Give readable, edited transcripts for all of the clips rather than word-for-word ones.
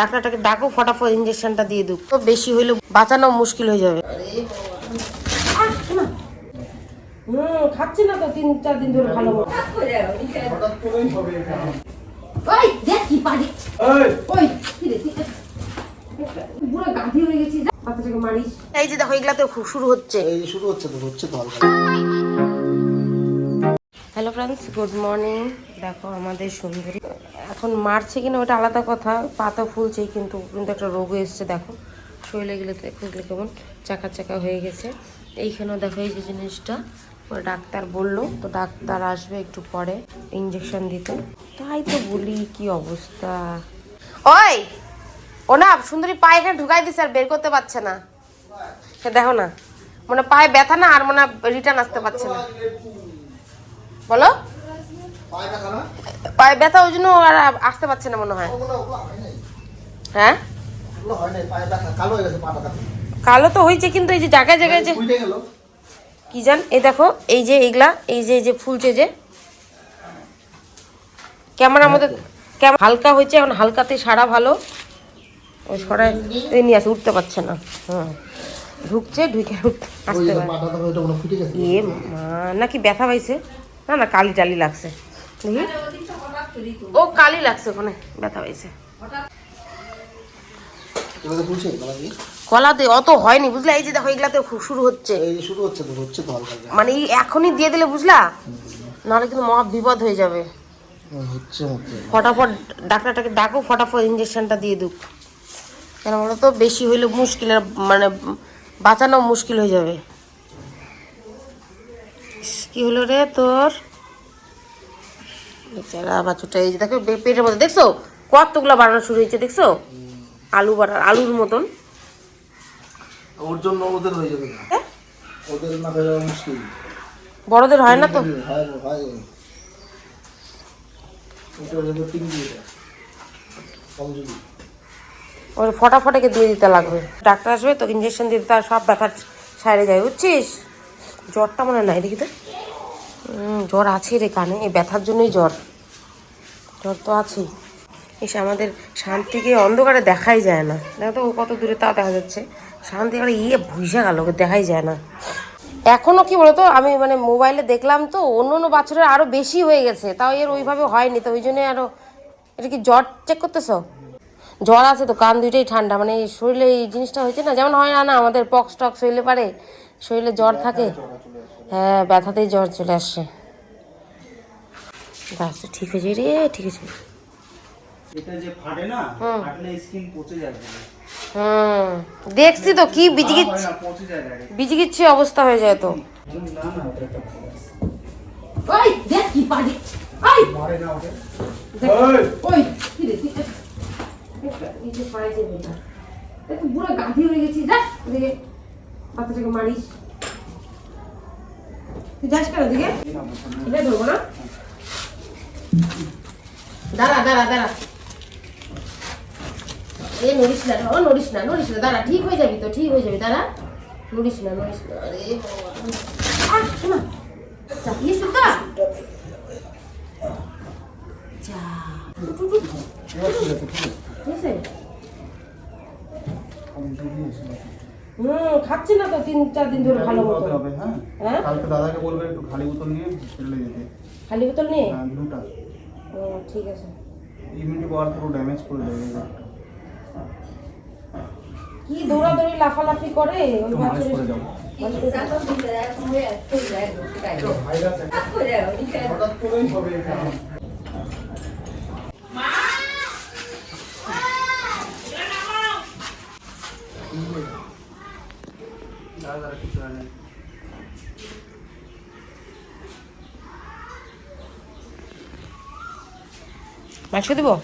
ডাক্তারটাকে ডাকো, ফটাফট ইঞ্জেকশনটা দিয়ে দিক। তো বেশি হইলে বাঁচানো মুশকিল হয়ে যাবে। খাচ্ছি না তো 3-4 দিন ধরে ভালো মতো। ওই দেখ কি পারি, ওই পুরো গাঁথি হয়ে গেছি। বাচ্চাটাকে মারিস। এই যে দেখো এগুলাতে শুরু হচ্ছে, তো হ্যালো ফ্রেন্ডস, গুড মর্নিং। দেখো আমাদের সুন্দরী এখন মারছে কিনা ওটা আলাদা কথা, পাতা ফুলছে কিন্তু একটা রোগ এসছে। দেখো শরীরে গেলে কেমন চাকা চাকা হয়ে গেছে। এইখানেও দেখো এই যে জিনিসটা ডাক্তার বললো, তো ডাক্তার আসবে একটু পরে ইঞ্জেকশন দিতে। তাই তো বলি কি অবস্থা। ওই ও না সুন্দরী পায়ে এখানে ঢুকাই দিছে আর বের করতে পারছে না। দেখো না মনে পায়ে ব্যথা না, আর মনে রিটার্ন আসতে পারছে না। বলো পায়ে ব্যথা ওই জন্য আর আসতে পারছে না মনে হয়। হ্যাঁ কালো তো হয়েছে, কিন্তু এই যে জায়গায় জায়গায় যে কি জান, এই দেখো এই যে এইগুলা এই যে ফুলছে যে ক্যামেরার মধ্যে হালকা হয়েছে, এখন হালকাতে সারা ভালো। ওই সরাই নিয়ে আসে, উঠতে পারছে না। ঢুকছে ঢুকে আসতে পারে। নাকি ব্যথা পাইছে? না না কালি টালি লাগছে, দেখি ও কালি লাগছে, ওখানে ব্যথা পাইছে। কলাতে অত হয়নি বুঝলা, এই যে দেখো এগুলাতে শুরু হচ্ছে, মানে এখনই দিয়ে দিলে বুঝলা, নাহলে কিন্তু মহা বিপদ হয়ে যাবে। ফটাফট ডাক্তারটাকে ডাকো, ফটাফট ইঞ্জেকশনটা দিয়ে দিক। কেন বলো তো বেশি হইলে মুশকিল, মানে বাঁচানো মুশকিল হয়ে যাবে। কি হলো রে তোর? বেচারা বাচ্চাটা এই যে দেখো পেটের মধ্যে দেখছো কতগুলো বানানো শুরু হয়েছে, দেখছো আলু বানার আলুর মতন। ওর জন্য ওদের হয়ে যাবে না, ওদের না হয়ে যাওয়া মুশকিল। বড়দের হয় না তো, ওর ফটাফটাকে দিয়ে দিতে লাগবে। ডাক্তার আসবে তো ইঞ্জেকশন দিতে, তার সব ব্যথা সারে যায় বুঝছিস। জ্বরটা মনে নাই দেখি তো, জ্বর আছে রে কানে, এই ব্যথার জন্যই জ্বর তো আছেই। এসে আমাদের শান্তিকে অন্ধকারে দেখাই যায় না, দেখো তো ও কত দূরে তাও দেখা যাচ্ছে। শান্তি করে ভুইসা গেল, ওকে দেখাই যায় না এখনো। কি বলতো আমি মানে মোবাইলে দেখলাম তো অন্য অন্য বাচ্চাদের আরো বেশি হয়ে গেছে, তাও এর ওইভাবে হয়নি, তো ওই জন্যই আরো। এটা কি জ্বর চেক করতেছো? জ্বর আছে তো, কান দুইটাই ঠান্ডা, মানে শরীরে এই জিনিসটা হয়েছে না, যেমন হয় না না আমাদের পক্স টক্স হইলে পারে শরীরে জ্বর থাকে, হ্যাঁ ব্যথাতেই জ্বর চলে আসছে। ঠিক হয়েছে রে, ঠিক আছে। এটা যে ফাটে না, ফাটলে স্কিন পচে যায়। দেখছি তো কি বিজিগিচ্ছি অবস্থা হয়ে যায় তো। না না ওটা একটা ভাইরাস। ওই দেখ কি পারি, ওই মারে না ওকে। ওই কি রে এই যে পায়ে যে বেটা, দেখো পুরো গাঁথি হয়ে গেছি। যা এদিকে, বাচ্চাটাকে মারিস। তুই যাস কেন ওদিকে? এটা ধরবো না, দাঁড়া দাঁড়া দাঁড়া, এ নড়িস না, নড়িস না নড়িস না, দাঁড়া ঠিক হয়ে যাবি তো, ঠিক হয়ে যাবি, দাঁড়া নড়িস না নড়িস না। আরে শোনা চাপিয়ে সুতা যা খাচ্ছি না তো 3-4 দিন ধরে ভালো মতো। হ্যাঁ কালকে দাদাকে বলবে একটু খালি বোতল নিয়ে ফেলে যেতে। খালি বোতল নিয়ে? হ্যাঁ দুটো। ঠিক আছে। ইমিউনিটি পাওয়ার পুরো ড্যামেজ করে দেবে। কি দৌড়াদৌড়ি লাফালাফি করে ওই বাচ্চাদের। হঠাৎ করেই হবে এটা। দাদা কিছু হয় না। মাংস দেবো?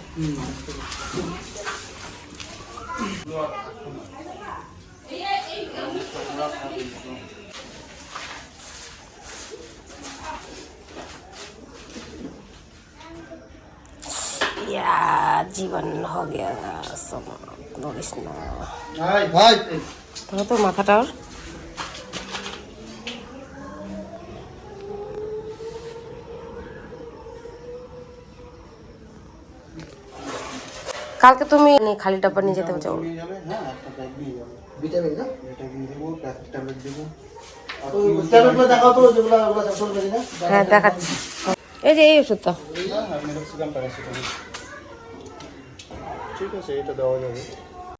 জীবন हो गया নড়িস না তো মাথাটা ওর। কালকে তুমি খালি ডাব্বা নিয়ে যেতে চাও? নিয়ে যাবে, হ্যাঁ একটা ব্যাগ নিয়ে যাবে। ভিটামিন না ভিটামিন দেবো, ট্যাবলেট দেবো। ট্যাবলেটগুলো দেখাও তো, যেগুলো ওগুলো সব দেখি না। হ্যাঁ দেখাচ্ছি। এই যে এই ওষুধটা। হ্যাঁ, মেডক্সিকাম প্যারাসিটামল। ঠিক আছে, এটা দেওয়া যাবে।